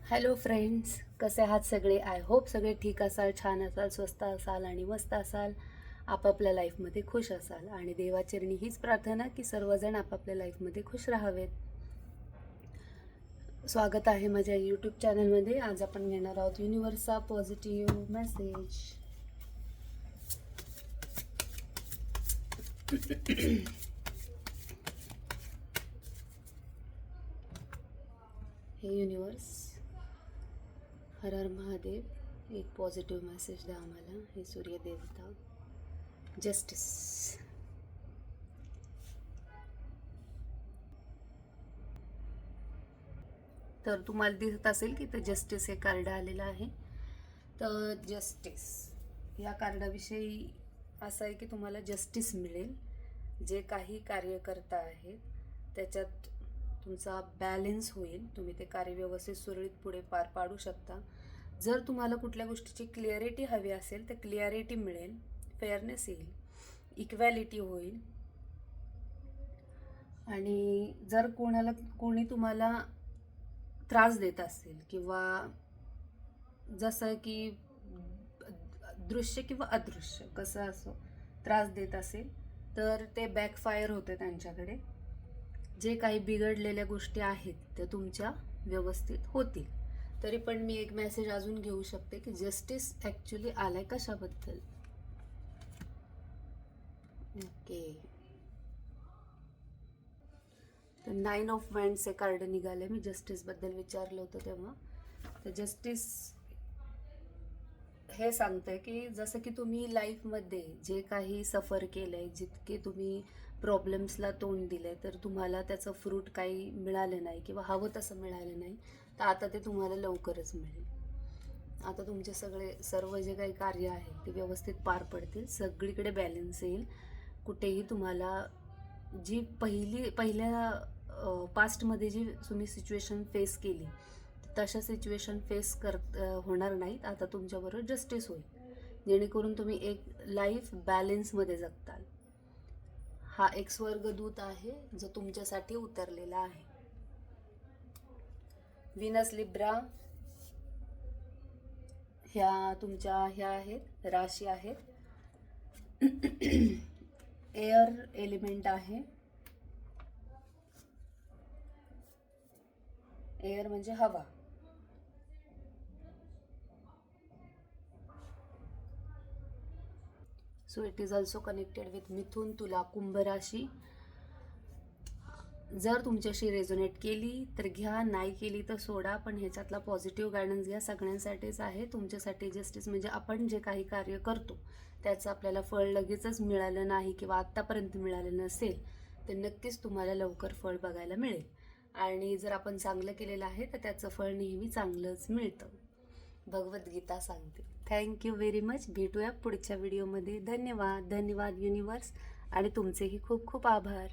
Hello friends, कसे आहात सगळे? आय होप सगळे ठीक असाल, छान असाल, स्वस्त असाल आणि मस्त असाल, आपापल्या लाईफमध्ये खुश असाल. आणि देवाचरणी हीच प्रार्थना की सर्वजण आपापल्या लाईफमध्ये खुश राहावेत. स्वागत आहे माझ्या यूट्यूब चॅनलमध्ये. आज आपण घेणार आहोत युनिवर्सचा पॉझिटिव्ह मेसेज. हे युनिवर्स, हर हर महादेव, एक पॉझिटिव्ह मेसेज द्या आम्हाला. हे सूर्यदेवता, जस्टिस. तर तुम्हाला दिसत असेल की ते जस्टिस हे कार्ड आलेलं आहे. तर जस्टिस या कार्डाविषयी असं आहे की तुम्हाला जस्टिस मिळेल. जे काही कार्य करता आहेत त्याच्यात तुमचा बॅलेन्स होईल. तुम्ही ते कार्य व्यवस्थित सुरळीत पुढे पार पाडू शकता. जर तुम्हाला कुठल्या गोष्टीची क्लिअरिटी हवी असेल तर क्लिअरिटी मिळेल, फेअरनेस येईल, इक्वॅलिटी होईल. आणि जर कोणी तुम्हाला त्रास देत असेल किंवा जसं की दृश्य किंवा अदृश्य कसं असो त्रास देत असेल तर ते बॅकफायर होते त्यांच्याकडे. जे काही बिघडलेल्या गोष्टी आहेत त्या तुमच्या व्यवस्थित होतील. तरी पण मी एक मेसेज अजून घेऊ शकते की जस्टिस ॲक्च्युली आलाय कशाबद्दल. ओके, तर 9 ऑफ वँड्स हे कार्ड निघाले. मी जस्टिसबद्दल विचारलं होतं तेव्हा. तर जस्टिस हे सांगतंय की जसं की तुम्ही लाईफमध्ये जे काही सफर केलं आहे, जितके तुम्ही प्रॉब्लेम्सला तोंड दिलं आहे, तर तुम्हाला त्याचं फ्रूट काही मिळालं नाही किंवा हवं तसं मिळालं नाही, तर आता ते तुम्हाला लवकरच मिळेल. आता तुमचे सर्व जे काही कार्य आहे ते व्यवस्थित पार पडतील. सगळीकडे बॅलन्स येईल. कुठेही तुम्हाला जी पहिल्या पास्टमध्ये जी तुम्ही सिच्युएशन फेस केली तशा सिच्युएशन फेस होणार नाहीत. आता तुमच्याबरोबर जस्टिस होईल, जेणेकरून तुम्ही एक लाईफ बॅलेन्समध्ये जगताल. हा एक स्वर्गदूत आहे जो तुमच्यासाठी उतरलेला आहे. विनस लिब्रा ह्या तुमच्या आहेत, राशी आहेत. एअर एलिमेंट आहे. एअर म्हणजे हवा. So it is also connected with Mithun, Tula, Kumbh राशी. जर तुमच्याशी रेझोनेट केली तर घ्या, नाही केली तर सोडा. पण ह्याच्यातला पॉझिटिव्ह गायडन्स घ्या, सगळ्यांसाठीच आहे. तुमच्यासाठी जस्टिस म्हणजे आपण जे काही कार्य करतो त्याचं आपल्याला फळ लगेचच मिळालं नाही किंवा आत्तापर्यंत मिळालं नसेल तर नक्कीच तुम्हाला लवकर फळ बघायला मिळेल. आणि जर आपण चांगलं केलेलं आहे तर त्याचं फळ नेहमी चांगलंच मिळतं, भगवद्गीता सांगते. Thank you very much. भेटूया पुढच्या व्हिडिओमध्ये. धन्यवाद. धन्यवाद युनिवर्स, आणि तुमचेही खूप खूप आभार.